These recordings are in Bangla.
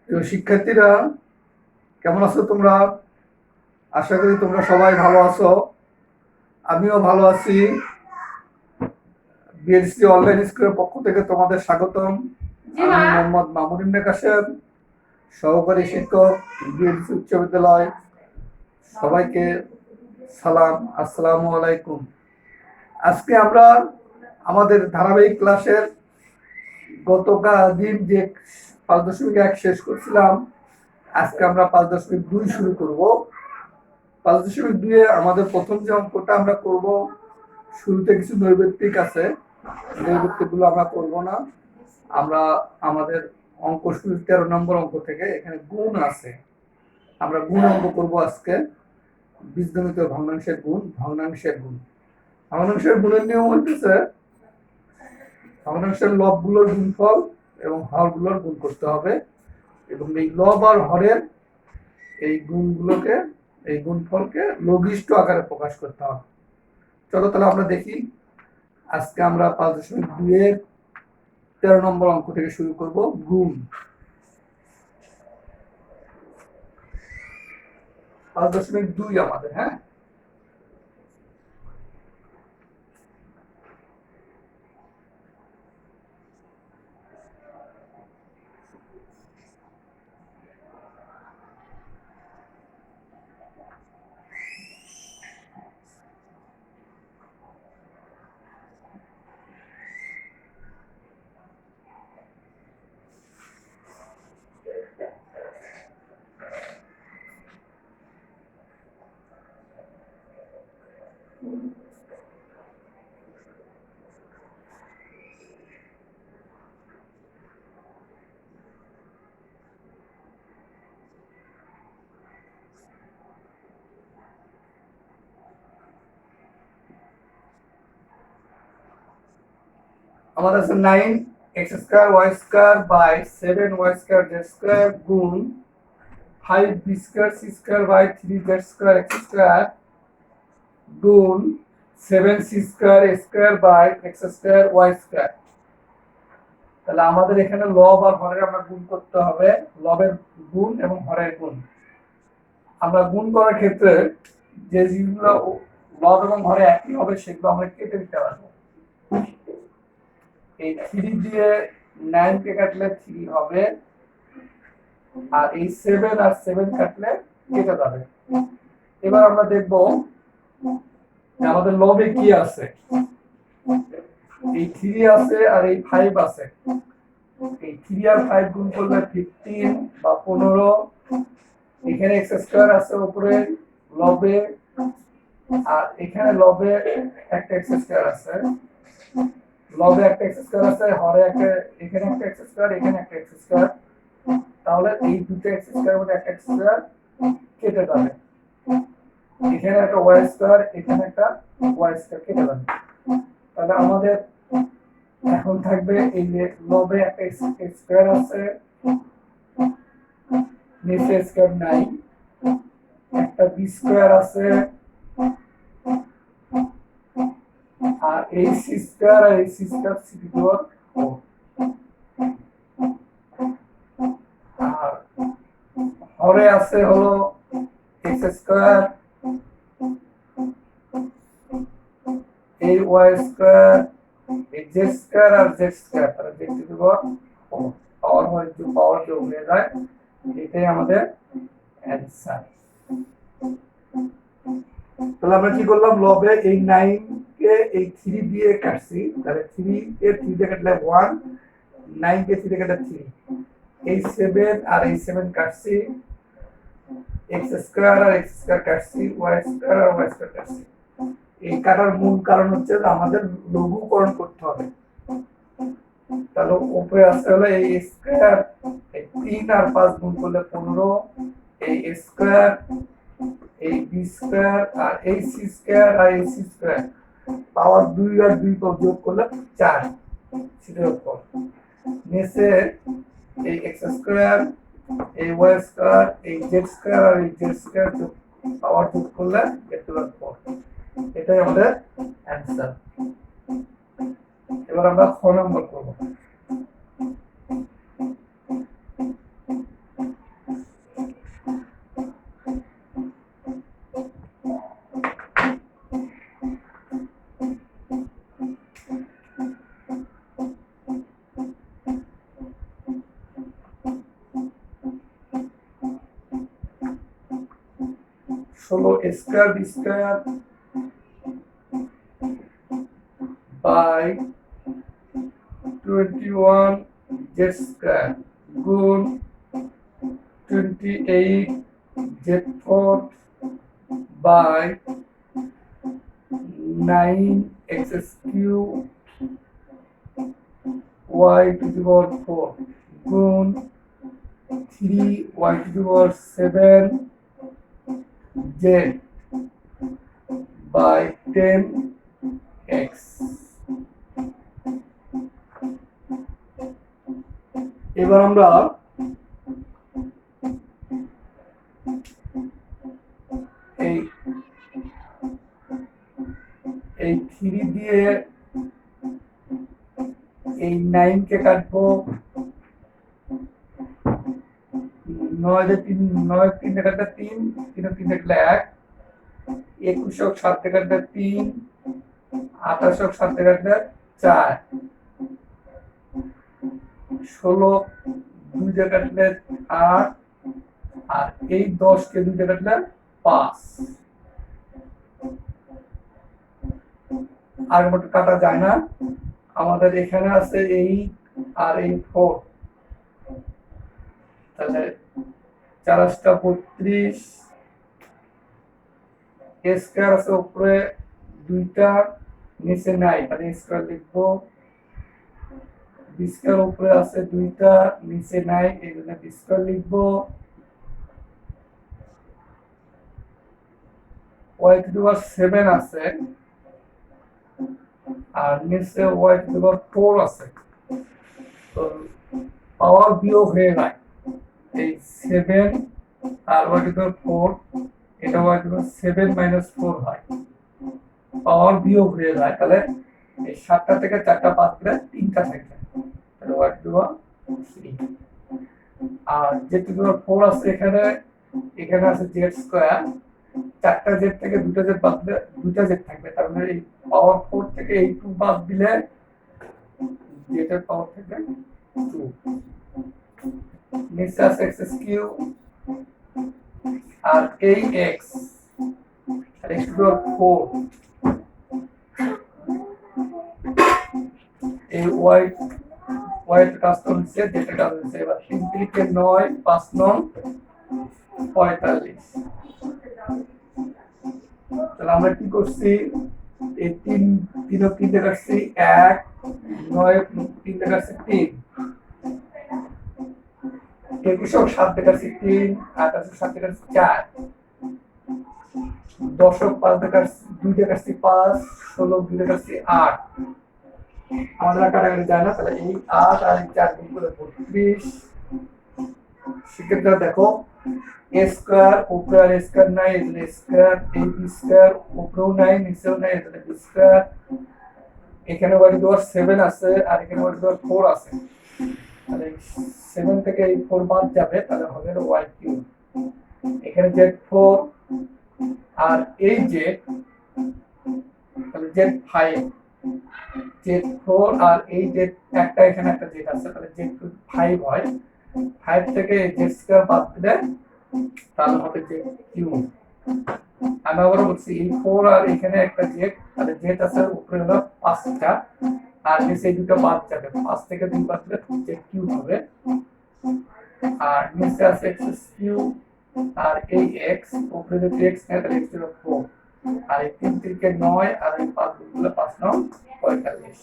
তো শিক্ষার্থীরা, কেমন আছো তোমরা? আশা করি তোমরা সবাই ভালো আছো। আমিও ভালো আছি। বিএলসি অনলাইন স্কুলের পক্ষ থেকে তোমাদের স্বাগতম। আমি মোহাম্মদ মামুন ইবনে কাশেম, সহকারী শিক্ষক, বিএলসি উচ্চ বিদ্যালয়। সবাইকে সালাম, আসসালামু আলাইকুম। আজকে আমরা আমাদের ধারাবাহিক ক্লাসের গতকাল দিন যে 5.1 শেষ করছিলাম, আজকে আমরা 5.2 শুরু করব। 5.2 আমাদের প্রথম যে অঙ্কটা আমরা করব, শুরুতে কিছু নৈবেত্তিক আছে, নৈবেত্তিকগুলো আমরা করব না। আমরা আমাদের অঙ্ক শুরু 13 নম্বর অঙ্ক থেকে, এখানে গুণ আছে, আমরা গুণ অঙ্ক করব আজকে। বীজগণিত ভগ্নাংশের গুণ, ভগ্নাংশের গুণ। ভগ্নাংশের গুণের নিয়ম হচ্ছে ভগ্নাংশের লবগুলোর গুণফল এবং হরগুলোর গুণ করতে হবে, এবং এই লব আর হরের এই গুণগুলোকে, এই গুণফলকে লঘিষ্ঠ আকারে প্রকাশ করতে হবে। চলো তাহলে আমরা দেখি। আজকে আমরা 5.2 এর 13 নম্বর অঙ্ক থেকে শুরু করব, গুণ। 5.2 আমাদের, হ্যাঁ। আমাদের আছে 9x² y² / 7y² z² গুণ 5b²c² / 3z² x² গুণ 7c²a²/x²y²। তাহলে আমাদের এখানে লব আর হরের আমরা গুণ করতে হবে, লবের গুণ এবং হরের গুণ। আমরা গুণ করার ক্ষেত্রে যে জিনিসগুলো লব এবং হরে একই হবে সেগুলো আমরা কেটে দিতে পারবো। এই 3 দিয়ে 9 কে কাটলে 3 হবে, আর এই 7 আর 7 কাটলে কেটে যাবে। এবার আমরা দেখব আমাদের লবে কি আছে। এই 3 আছে আর এই 5 আছে। এই 3 আর 5 গুণ করলে 15 বা 15। এখানে x² আছে উপরে লবে, আর এখানে লবে একটা x² আছে, লবে একটা x² আছে, হরে একটা, এখানে একটা x², এখানে একটা x²। তাহলে এই দুটো x² এর মধ্যে একটা x² কেটে যাবে। এখানে একটা y², এখানে একটা y² কেটে যাবে। তাহলে আমাদের এখন থাকবে এই যে লবে একটা x² আছে, নিচে স্কয়ার নাই, একটা b² আছে, আর এই c² আর এই c² সিটি দেওয়ার, আর হরে আছে হলো x², এই y², এই z² আর z², তাহলে দেখতে দেব পাওয়ার হয়, যে পাওয়ার যোগ হয়ে যায়, এটাই আমাদের অ্যানসার। তাহলে আমরা কি করলাম, লবে এই 9 কে এই 3 দিয়ে কাটছি, তাহলে 3 কে 3 দিয়ে কাটলে 1, 9 কে 3 দিয়ে কাটলে 3। এই 7 আর এই 7 কাটছি, x² আর x² কাটছি, y² আর y² কাটছি। এই কাটার মূল কারণ হচ্ছে যে আমাদের লঘুকরণ করতে হবে। তাহলে উপরে আছে হলো এই স্কয়ার, এই 3 আর 5 গুণ করলে 15, এই স্কয়ার, এই b² আর এই c² আর এই c², পাওয়ার 2 আর 2 যোগ করলে 4, সেটার উপর নিচে এই x², এই y², এই z² আর এই z² যোগ, পাওয়ার যোগ করলে এত উপর। এটাই আমাদের অ্যানসার। এবার আমরা খ নম্বর করব। 16 square B square by 21 Z square গুণ 28 Z four by 9x cube y to the power 4 গুণ 3y to the power 7 z by 10x এবার আমরা এই 3 দিয়ে এই 9 কে কাটবো 9 দিয়ে 3 9 3 দিয়ে কাটলে 3 3 3 দিয়ে কাটলে 1 21 7 দিয়ে কাটলে 3 28 7 দিয়ে কাটলে 4 16 2 দিয়ে কাটলে 8 আর এই 10 কে 2 দিয়ে কাটলে 5 আর মোট কাটা যায় না আমাদের এখানে আছে 8 আর এই 4 তাহলে 4 32 স্কয়ার আছে উপরে দুইটা নিচে নাই তাহলে স্কয়ার লিখবো বি স্কয়ার উপরে আছে দুইটা নিচে নাই এজন্য বি স্কয়ার লিখবো y টু দি পাওয়ার 7 আছে আর নিচে y টু দি পাওয়ার 4 আছে তো পাওয়ার বিয়োগ হয়ে যায় এই 7 আর y টু দি পাওয়ার 4 এটা y to the power 7 minus 4 হয় পাওয়ার বিয়োগ হয়ে যায় তাহলে এই 7টা থেকে 4টা বাদ দিলে 3টা থাকে তাহলে y টু দি পাওয়ার 3 আর z টু দি পাওয়ার 4 আছে এখানে আছে z স্কয়ার 4টা z থেকে 2টা z বাদ দিলে 2টা z থাকবে তার মানে এই পাওয়ার 4 থেকে এই 2 বাদ দিলে z এর পাওয়ার থেকে 2 নিচে আছে x কিউব আর এই x আর x টু দি পাওয়ার 4 এই y এর কাজ তো হচ্ছে যেটা কাজ হচ্ছে এবার 3 থেকে 9 5 9 45 তাহলে আমরা কি করছি এই 3 3 দিয়ে কাটছি 1 9 3 দিয়ে কাটছি 3 21 7 দিয়ে কাটছি 3 28 7 দিয়ে কাটছি 4 10 5 দিয়ে কাটছি 2 দিয়ে কাটছি 5 16 2 দিয়ে কাটছি 8 আমাদের কাটাকাটি যায় না তাহলে এই 8 আর 4 গুণ করে 32 সেক্ষেত্রে দেখো a স্কয়ার উপরে আর স্কয়ার নাই এজন্য স্কয়ার a b স্কয়ার উপরেও নাই নিচেও নাই এজন্য b স্কয়ার এখানে y টু দি পাওয়ার 7 আছে আর এখানে y টু দি পাওয়ার 4 আছে তাহলে 7 থেকে এই 4 বাদ যাবে তাহলে হবে y কিউব এখানে z4 আর এই z তাহলে z5 z4 আর এই z একটা এখানে একটা z আছে তাহলে z5 হয় 5 থেকে z স্কয়ার বাদ দিলে তাহলে হবে z কিউব আমি আবার বলছি এই 4 আর এখানে একটা z তাহলে z আছে উপরে হলো 5টা আর নিচে দুটো বাদ যাবে 5 থেকে 2 বাদ দিলে z কিউব হবে আর নিচে আছে x কিউব আর এই x উপরে যদি x নেয় তাহলে x এর 4 আর এই 3 থেকে 9 আর এই 5 গুলো 5 9 45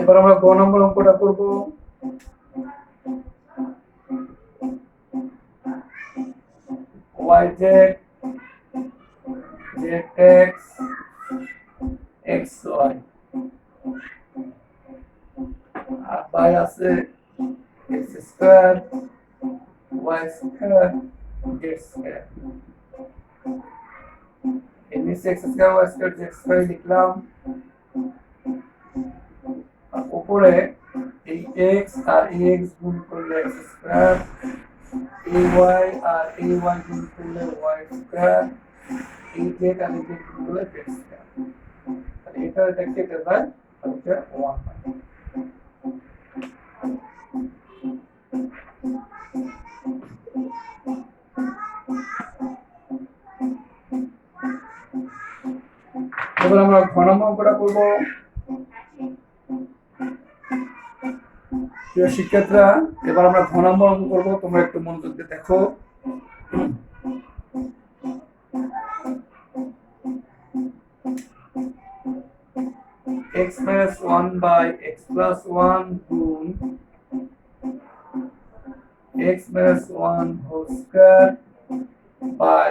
এবার আমরা গ নম্বর অঙ্কটা করব yz zx xy আর বাই আছে x square y square z square এর নিচে x square y square z square লিখলাম আর উপরে এই x আর ax গুণ করলে x স্কয়ার ay আর ay গুণ করলে y স্কয়ার এই জেড আর এই জেড গুলো জেড স্কয়ার, তাহলে এটা কেটে যায়, তাহলে 1 হয়। এবার আমরা ঘ নম্বর অঙ্কটা করব। প্রিয় শিক্ষার্থীরা, এবার আমরা ঘ নম্বর অঙ্ক করবো, তোমরা একটু মনোযোগ দিয়ে দেখো। x minus 1 by x plus 1 গুণ x minus 1 whole square by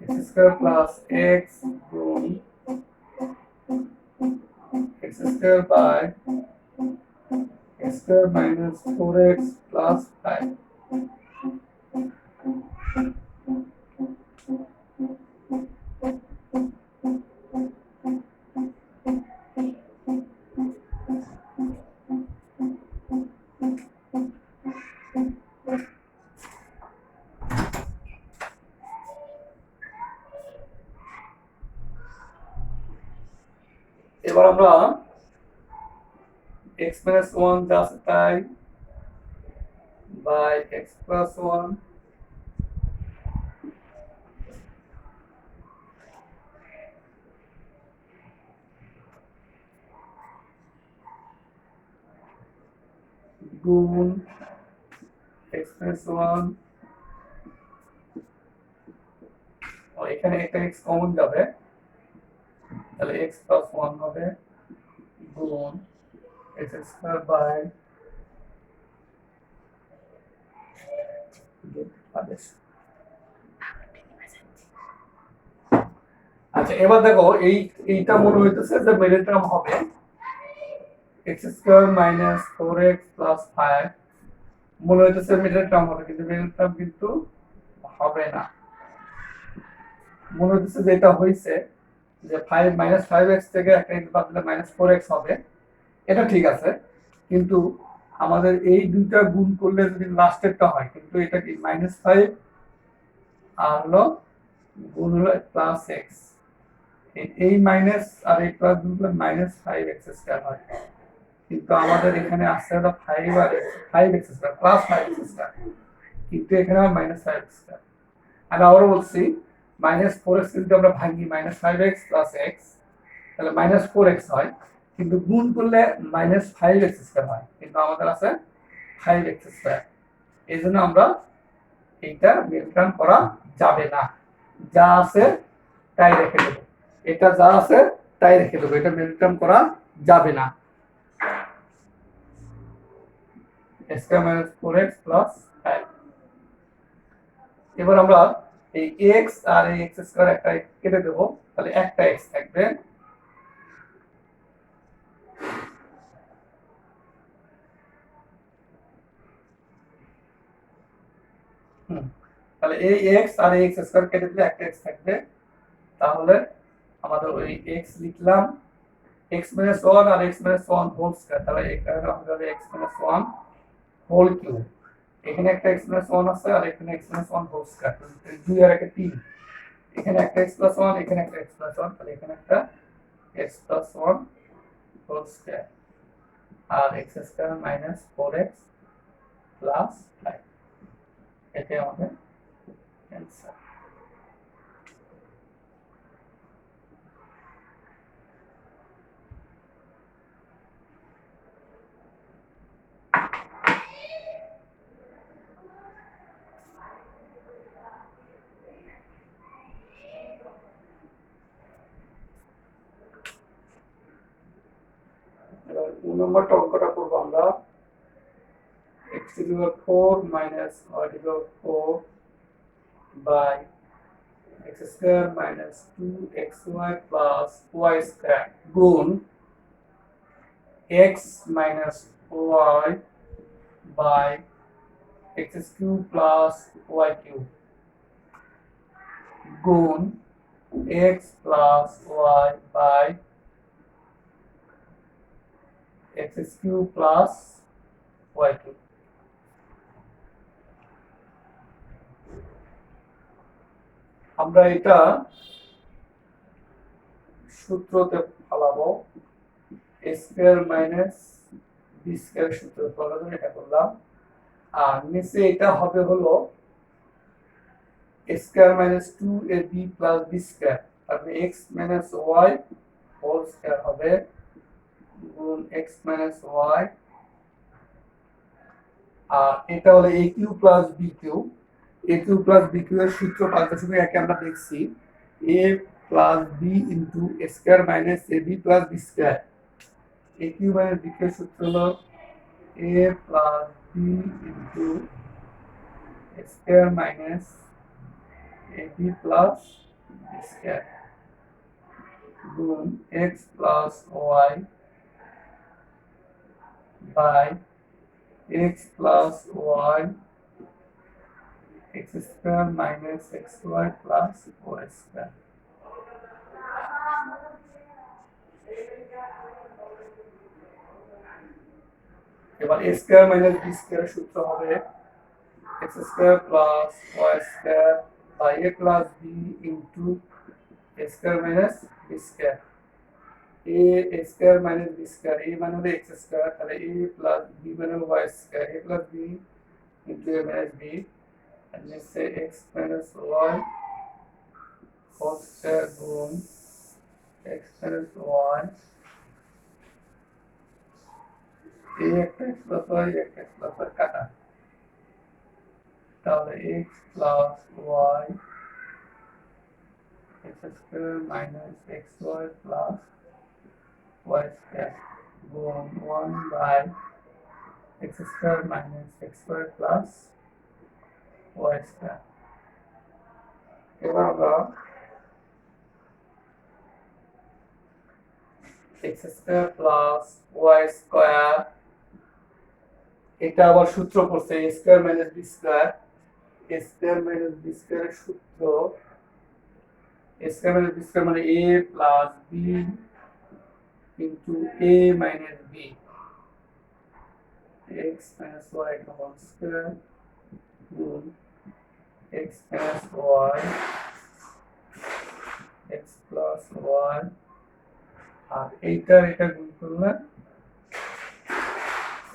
x square plus x গুণ x square by x square minus 4x plus 5। এবার আমরা x minus 1 যা আছে তাই by x plus 1 গুণ x minus 1, এখানে একটা x কমন যাবে, তাহলে x plus 1 হবে গুণ x square by আচ্ছা এবার দেখো এইটা মনে হইতেছে যে মিডল টার্ম হবে x square minus 4x plus 5, মনে হইতেছে মিডল টার্ম হবে, কিন্তু মিডল টার্ম কিন্তু হবে না। মনে হইতেছে যে এটা হইছে যে 5 মাইনাস 5x থেকে একটা x বাদ দিলে মাইনাস 4x হবে, এটা ঠিক আছে, কিন্তু আমাদের এই দুইটা গুণ করলে যদি লাস্টেরটা হয়, কিন্তু এটা কি মাইনাস 5 আর হলো গুণ হলো প্লাস x, এই মাইনাস আর এই প্লাস গুণ করলে মাইনাস 5x স্কয়ার হয়, কিন্তু আমাদের এখানে আসছে হলো 5 আর 5x square plus 5x square, কিন্তু এখানে মাইনাস 5x স্কয়ার। আমি আবারও বলছি, মাইনাস 4x যদি আমরা ভাঙি মাইনাস 5x প্লাস x, তাহলে মাইনাস 4x হয়, কিন্তু গুণ করলে মাইনাস 5x স্কয়ার হয়, কিন্তু আমাদের আছে 5x স্কয়ার। এই জন্য আমরা এইটা মিলটার্ম করা যাবে না, যা আছে তাই রেখে দেব, এটা যা আছে তাই রেখে দেবো, এটা মিলটার্ম করা যাবে না। Square minus 4x plus 5। এবার আমরা এই x আর এই x স্কয়ার একটা কেটে দেব, তাহলে একটা x থাকবে, তাহলে এই x আর এই x স্কয়ার কেটে দিলে একটা x থাকবে, তাহলে আমাদের ওই x লিখলাম x minus 1 আর x minus 1 হোল স্কয়ার, তাহলে এখানে আমাদের x minus 1 হোল কিউব, এখানে একটা x minus 1 আছে আর এখানে x minus 1 হোল স্কয়ার, 2 আর 1 3, এখানে একটা x plus 1 এখানে একটা x plus 1, তাহলে এখানে একটা x plus 1 হোল স্কয়ার আর x square minus 4x plus 5, এটাই আমাদের অ্যানসার। নম্বরটা অঙ্কটা করব আমরা, x to the power 4 minus y to the power 4 by x square minus 2xy plus y square গুণ x minus y by x cube plus y cube গুণ x plus y by x cube plus y cube। আমরা এটা সূত্রতে ফলাবো a square minus B square সূত্র ফলাবো, এটা করলাম। আর নিচে এটা হবে হলো a square minus 2ab plus b square, তারপরে x minus y whole square হবে গুণ x মাইনাস y, আর এটা হলো a cube plus b cube. a cube plus b cube এর সূত্র 5.1 আমরা দেখছি a plus b into a square minus ab plus b square. a cube minus b cube এর সূত্র হলো a plus b into a square minus ab plus b square গুণ x plus y by x plus y x square minus xy plus y square। এবার a square minus b square সূত্র হবে x square plus y square by a plus b into a square minus b square। a square minus b square, a মানে হলো x square, তাহলে a plus b মানে হলো y square, a plus b into a minus b, and let's say x minus y whole square গুণ x minus y, a একটা x plus y একটা x plus y কাটা, তাহলে x plus y x square minus xy plus y square গুণ 1 by x square minus x square plus y square। এবার আমরা x square plus y square, এটা আবার সূত্র পড়ছে a square minus b square, a square minus b square এর সূত্র a square minus b square মানে a plus b into a minus b, x minus y whole square গুণ x minus y x plus y, আর এইটা এটা গুণ করলে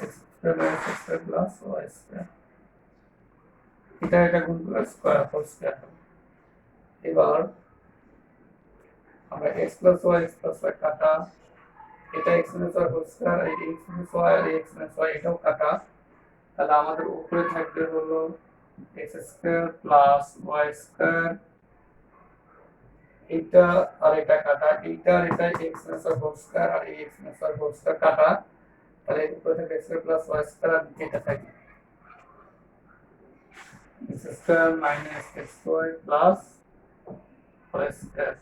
x square minus x square plus y square, এটা গুণ করলে স্কয়ার হোল স্কয়ার। এবার আমরা x plus y কাটা, এটা x minus y whole square, এই x minus y আর x minus y এটাও কাটা, তাহলে আমাদের উপরে থাকবে হলো x square plus y square, এটা আর এটা কাটা, এইটা আর এটা x minus y whole square আর এই x minus y whole square কাটা, তাহলে উপরে থাকবে x square plus y square আর এটা থাকে x square minus xy plus y square.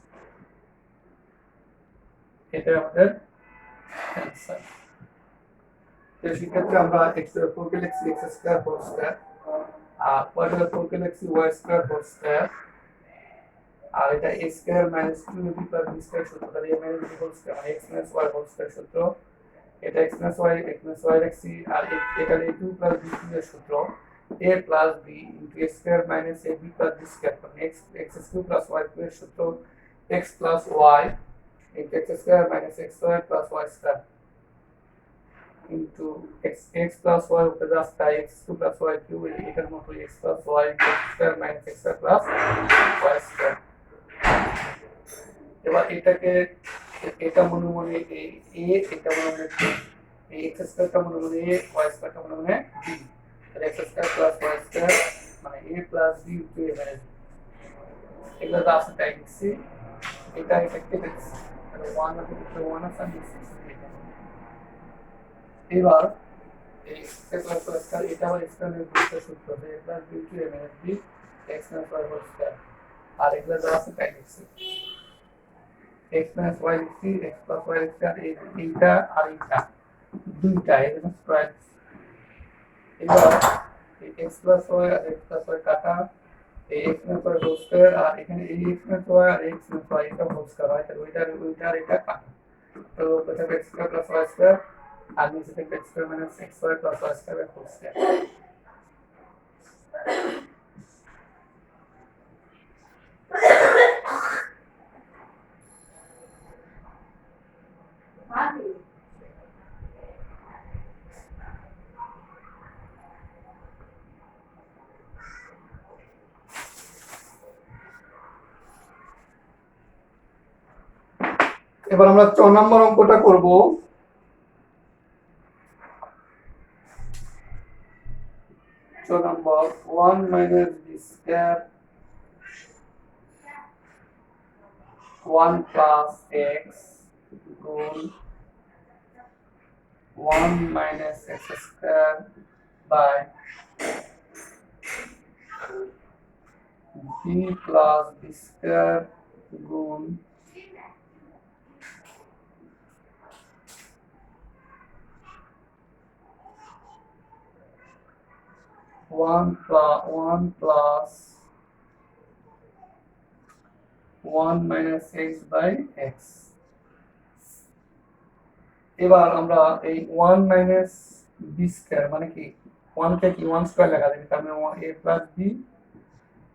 এটা আমাদের অ্যানসার। তো সেক্ষেত্রে আমরা x এর উপরকে লিখছি x স্কয়ার হোল স্কয়ার, আর y এর উপরকে লিখছি y স্কয়ার হোল স্কয়ার, আর এটা a square minus 2ab plus b square সূত্র, তাহলে a minus b whole square মানে x minus y whole square সূত্র, এটা x মাইনাস y লিখছি, আর এটা a2 প্লাস b2 এর সূত্র a plus b into a square minus ab plus b square, মানে x3 প্লাস y2 এর সূত্র x plus y into x square minus xy plus y square into x plus y উপরে রাস্তা x2 plus y3 এটার মতো x plus y x square minus x square plus y square। এবার এটাকে এটা মনে মনে a এটা মনে মনে b, এই x square টা মনে মনে a, y square টা মনে মনে b, তাহলে x square plus y square মানে a plus b into a minus b, এগুলো তো আছে তাই লিখছি, এটা কেটে দিচ্ছি, তাহলে 1 আছে তো 1 আছে আমি 6 লিখে। এবার এই x প্লাস y স্কয়ার এটা হলো x এর বিপরীত সূত্র, যে a plus b to a minus b x plus y whole square, আর এগুলো যা আছে তাই লিখছি, x প্লাস y লিখছি x প্লাস y স্কয়ার, এইটা আর এইটা দুইটা এর স্কয়ার। এবার এই x প্লাস y আর x প্লাস y কাটা, এই x plus y whole square, আর এখানে এই x প্লাস y আর x প্লাস y এটা হোল স্কয়ার হয়, তাহলে ওইটা আর এটা কাটা, তো এটা x square plus y square আর নিচে থাকবে x square minus xy plus y square whole square. এবার আমরা 4 নম্বর অঙ্কটা করব। Number 1 minus B square 1 plus X গুণ 1 minus X square by B plus B square গুণ 1 plus 1 minus x by x। এবার আমরা এই 1 মাইনাস বি স্কয়ার মানে কি 1 কে কি 1 স্কয়ার লেখা যাবে, তার মানে a plus b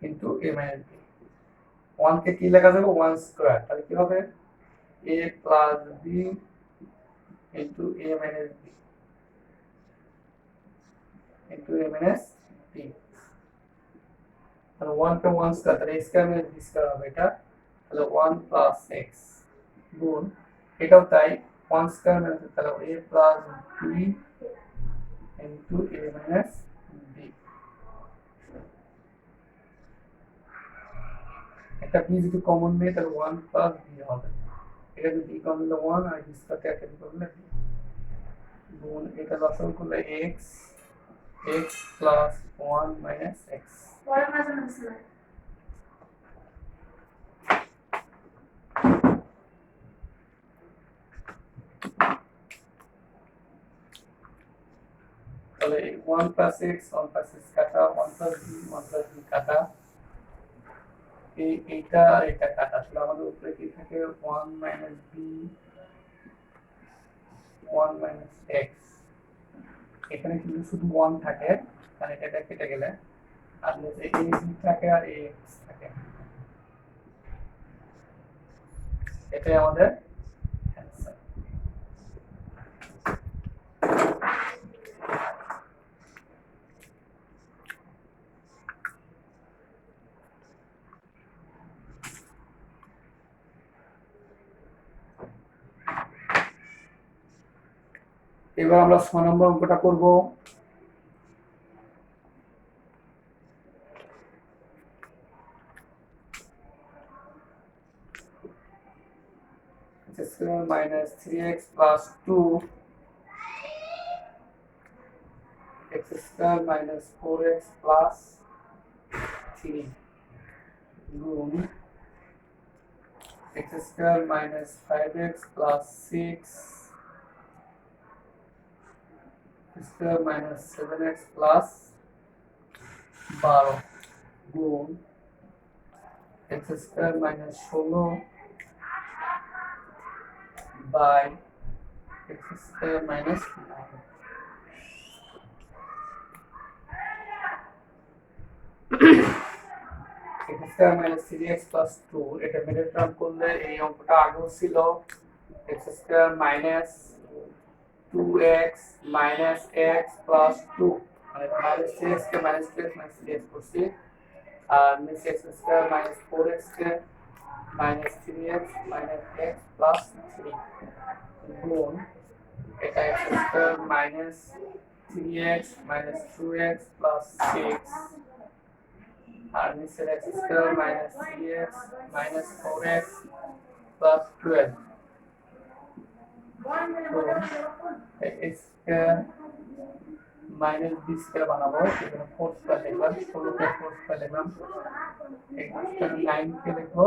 into a minus b। 1 কে কি লেখা যাবে 1 স্কয়ার, তাহলে কি হবে a plus b into a minus b into a minus b। তাহলে 1 কে 1 স্কয়ার, তাহলে a square minus b square হবে এটা, তাহলে 1 প্লাস x গুণ এটাও তাই 1 স্কয়ার মানে তাহলে a plus b into a minus b। এটা b যদি কমন নেই তাহলে 1 প্লাস b হবে, এটা যদি b কমন নিলে 1 আর b স্কয়ার কে ক্যান্সেল করলে b গুণ এটা লসাগু করলে x প্লাস 1 মাইনাস x। পরে মাঝে মাঝে তাহলে 1 প্লাস x কাটা 1 প্লাস b কাটা এইটা আর এটা কাটা, তাহলে আমাদের উপরে কি থাকে 1 মাইনাস b 1 মাইনাস x। এখানে কিন্তু শুধু 1 থাকে, তাহলে এটা কেটে গেলে আর নিচে a b থাকে আর ax থাকে, এটাই আমাদের অ্যানসার। এবার আমরা 6 নম্বর অঙ্কটা করব। minus 3x plus 2 x square minus 4x plus 3 গুণ x square minus 5x plus 6 square minus 7x plus 12 গুণ x square minus 16 by x square minus 9। x square minus 3x plus 2 এটা মিডল টার্ম করলে এই অঙ্কটা আগেও ছিল x square minus 2x minus x plus 2 মানে minus 3x কে minus 2x minus 3x করছি, আর নিচে x square minus 4x কে minus 3x minus x plus 3 গুণ এটা x square minus 3x minus 2x plus 6 আর নিচে x square minus 3x minus 4x plus 12 x square minus b square বানাবো, এখানে 4 স্কয়ার লিখলাম, 16 কে 4 স্কয়ার লিখলাম, x square 9 কে লিখবো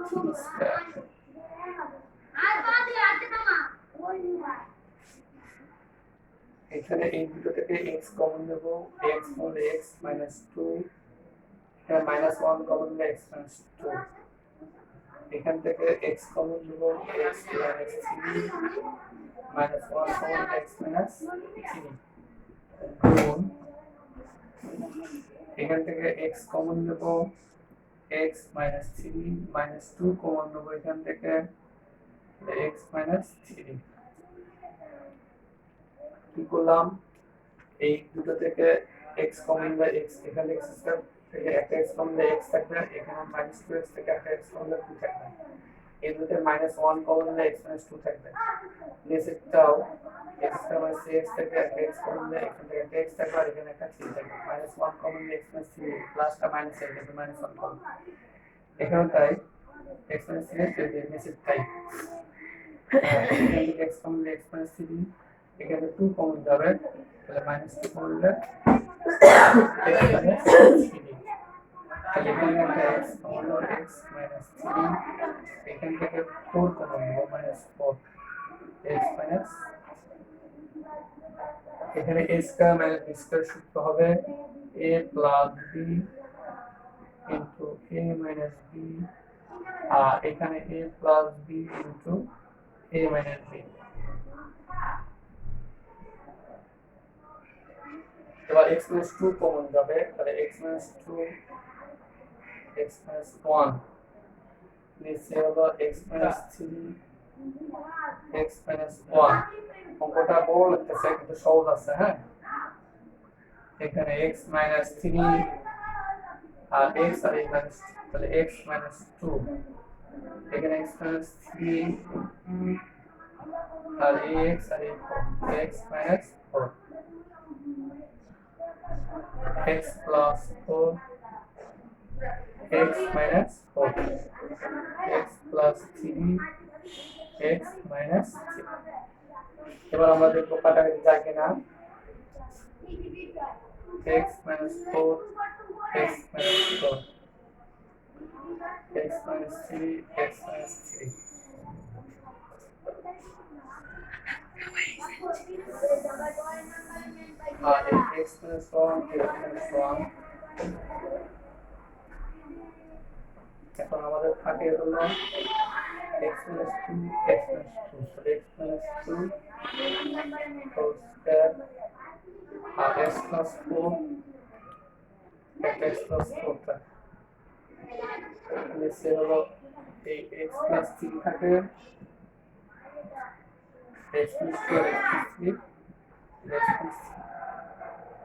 3 স্কয়ার। এখানে এই দুটো থেকে x কমন নেব, x হলে x minus 2, এখানে minus 1 কমন নিলে x minus 2, এখান থেকে x কমন নেব x minus 3 minus 1 কমন নিলে x minus 3 গুণ এখান থেকে x কমন নেব x minus 3 minus 2 কমন নেব এখান থেকে x minus 3। কি করলাম এই দুটো থেকে x কমন নিলে x, এখানে x স্কয়ার থেকে একটা x কমন নিলে x থাকবে, এখানে minus 2x থেকে একটা x কমন নিলে 2 থাকবে, এই দুটো মাইনাস ওয়ান কমন নিলে এক্স মাইনাস টু থাকবে। নিচেরটাও এক্স মাইনাস এক্স থেকে একটা এক্স কমন নিলে এখান থেকে একটা এক্স থাকবে আর এখানে একটা থ্রি থাকবে। মাইনাস ওয়ান কমন নিলে এক্স মাইনাস থ্রি প্লাসটা মাইনাস এর কিন্তু মাইনাস ওয়ান কমন। এখানেও তাই এক্স মাইনাস থ্রি এর নিচের তাই এখান থেকে এক্স কমন নিলে এক্স মাইনাস থ্রি এখানে টু কমন যাবে তাহলে মাইনাস টু কমন নিলে এক্স মাইনাস থ্রি। এখানে একটা x কমন হলো x minus 3 এখান থেকে 4 কমন হলো -4 x minus এখানে a square minus b square সূত্র হবে a plus b into a minus b আর এখানে a plus b into a minus b। এবার x minus 2 কমন যাবে তাহলে x minus 2 x minus 1 নিচে হলো x minus 3 x minus 1 অঙ্কটা বড় লাগতেছে কিন্তু সহজ আছে। হ্যাঁ এখানে x minus 3 R x R a minus 2 তাহলে x minus 2 এখানে x minus 3 R ax R a x minus 4 x plus 4 x minus 4 x plus 3 x minus 3। এবার আমরা দেখব কাটাকাটি যায় কিনা। x minus 4 x minus 4 x minus 3 x minus 3 আর x minus 1 x minus 1 এখন আমাদের থাকে হলো x minus 2 x minus 2 so x minus 2 whole square আর x plus 4 x plus 4 টা নিচে হলো এই x plus 3 থাকে x plus 2 x plus 3 x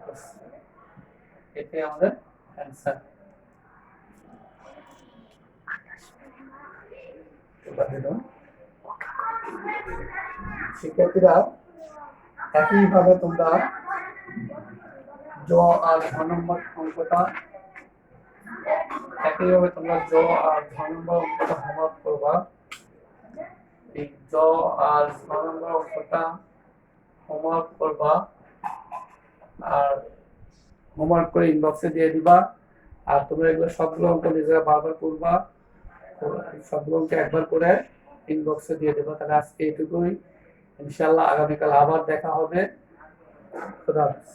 plus 3 এটাই আমাদের অ্যান্সার। শিক্ষার্থীরা একইভাবে তোমরা জ আর ঘ নম্বর অঙ্কটা একইভাবে তোমরা জ আর ঘ নম্বর অঙ্কটা হোমওয়ার্ক করবা। এই জ আর ঘ নম্বর অঙ্কটা হোমওয়ার্ক করবা আর হোমওয়ার্ক করে ইনবক্সে দিয়ে দিবা। আর তোমরা এগুলো সবগুলো অঙ্ক নিজেরা বারবার করবা, সবগুলো অঙ্ক একবার করে ইনবক্সে দিয়ে দেবা। তাহলে আজকে এইটুকুই, ইনশাআল্লাহ আগামীকাল আবার দেখা হবে। খুদা হাফেজ।